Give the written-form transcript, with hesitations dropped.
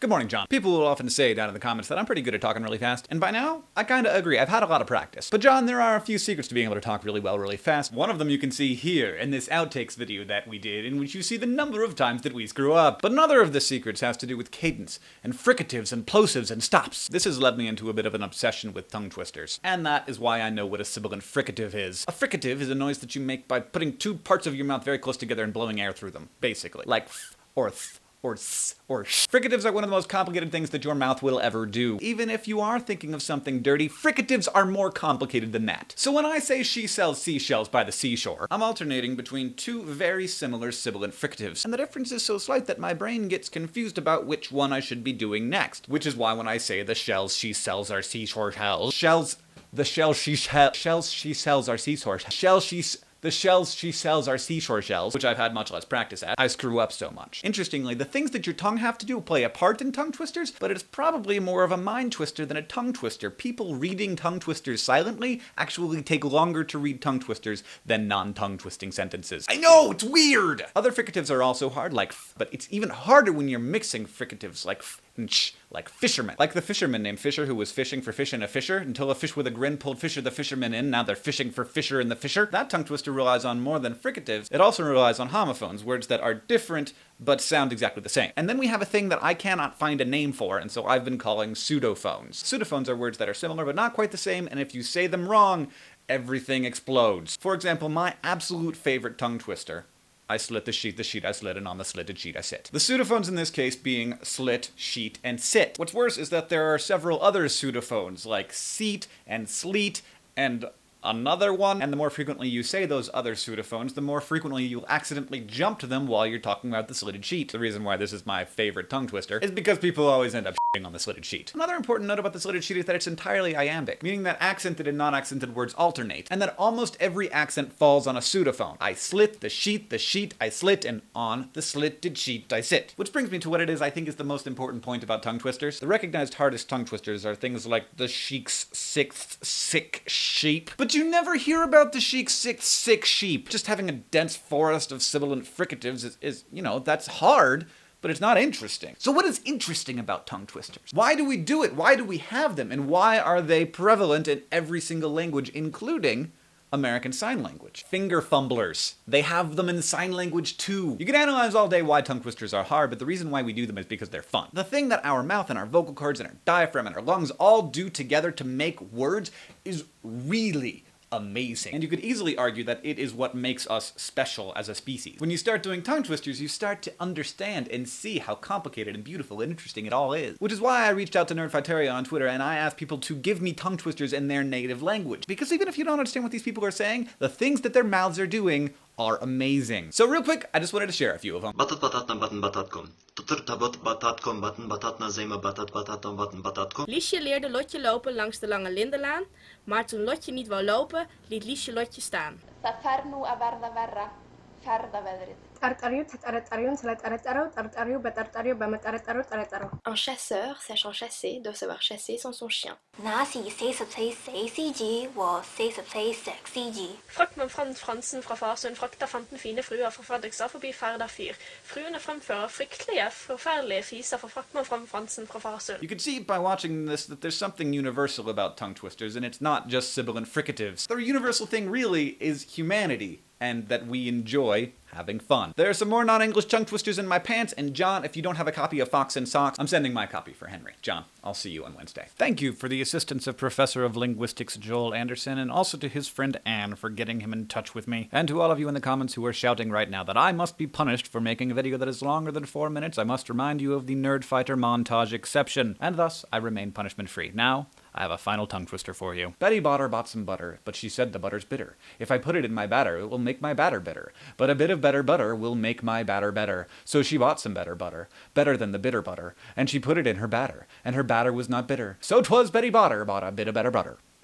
Good morning, John. People will often say down in the comments that I'm pretty good at talking really fast, and by now, I kinda agree. I've had a lot of practice. But John, there are a few secrets to being able to talk really well, really fast. One of them you can see here in this outtakes video that we did, in which you see the number of times that we screw up. But another of the secrets has to do with cadence, and fricatives, and plosives, and stops. This has led me into a bit of an obsession with tongue twisters. And that is why I know what a sibilant fricative is. A fricative is a noise that you make by putting two parts of your mouth very close together and blowing air through them, basically. Like f, or th, or s, or sh. Fricatives are one of the most complicated things that your mouth will ever do. Even if you are thinking of something dirty, fricatives are more complicated than that. So when I say she sells seashells by the seashore, I'm alternating between two very similar sibilant fricatives. And the difference is so slight that my brain gets confused about which one I should be doing next. Which is why when I say the shells she sells are seashore shells, the shells she sells are seashore the shells she sells are seashore shells, which I've had much less practice at. I screw up so much. Interestingly, the things that your tongue have to do play a part in tongue twisters, but it's probably more of a mind twister than a tongue twister. People reading tongue twisters silently actually take longer to read tongue twisters than non-tongue twisting sentences. I know, it's weird! Other fricatives are also hard, like f, but it's even harder when you're mixing fricatives like f and ch, like fisherman. Like the fisherman named Fisher who was fishing for fish in a fisher until a fish with a grin pulled Fisher the fisherman in. Now they're fishing for Fisher in the fisher. That tongue twister relies on more than fricatives. It also relies on homophones, words that are different but sound exactly the same. And then we have a thing that I cannot find a name for, and so I've been calling pseudophones. Pseudophones are words that are similar but not quite the same, and if you say them wrong, everything explodes. For example, my absolute favorite tongue twister: I slit the sheet I slit, and on the slitted sheet I sit. The pseudophones in this case being slit, sheet, and sit. What's worse is that there are several other pseudophones, like seat and sleet and another one, and the more frequently you say those other pseudophones, the more frequently you'll accidentally jump to them while you're talking about the slitted sheet. The reason why this is my favorite tongue twister is because people always end up shitting on the slitted sheet. Another important note about the slitted sheet is that it's entirely iambic, meaning that accented and non-accented words alternate, and that almost every accent falls on a pseudophone. I slit the sheet I slit, and on the slitted sheet I sit. Which brings me to what it is I think is the most important point about tongue twisters. The recognized hardest tongue twisters are things like the sheik's sixth sick sheep. But you never hear about the sheik's sixth sick sheep. Just having a dense forest of sibilant fricatives is, you know, that's hard, but it's not interesting. So what is interesting about tongue twisters? Why do we do it? Why do we have them? And why are they prevalent in every single language, including American Sign Language? Finger fumblers. They have them in sign language too. You can analyze all day why tongue twisters are hard, but the reason why we do them is because they're fun. The thing that our mouth and our vocal cords and our diaphragm and our lungs all do together to make words is really amazing. And you could easily argue that it is what makes us special as a species. When you start doing tongue twisters, you start to understand and see how complicated and beautiful and interesting it all is. Which is why I reached out to Nerdfighteria on Twitter and I asked people to give me tongue twisters in their native language. Because even if you don't understand what these people are saying, the things that their mouths are doing are amazing. So real quick, I just wanted to share a few of them. Liesje leerde Lotje lopen langs de lange lindenlaan, maar toen Lotje niet wou lopen, liet Liesje Lotje staan. Það fer nú að verða verra, ferðaveðrið. Un chasseur, sachant chasser, doit savoir chasser sans son chien. Frakt man Fransen fra fasen, frakta fanten fine fruer fra Fredrikstad forbi Ferda fyr. Fruene fremfører fryktelige, forferdelige fiser for frakt man fram Fransen fra fasen. You can see by watching this that there's something universal about tongue twisters, and it's not just sibilant fricatives. The universal thing really is humanity, and that we enjoy having fun. There are some more non-English tongue twisters in my pants, and John, if you don't have a copy of Fox and Socks, I'm sending my copy for Henry. John, I'll see you on Wednesday. Thank you for the assistance of Professor of Linguistics Joel Anderson, and also to his friend Anne for getting him in touch with me, and to all of you in the comments who are shouting right now that I must be punished for making a video that is longer than 4 minutes. I must remind you of the Nerd Fighter montage exception, and thus I remain punishment-free. Now, I have a final tongue twister for you. Betty bought some butter, but she said the butter's bitter. If I put it in my batter, it will make my batter bitter. But a bit of better butter will make my batter better. So she bought some better butter, better than the bitter butter, and she put it in her batter, and her batter was not bitter. So 'twas Betty bought a bit of better butter.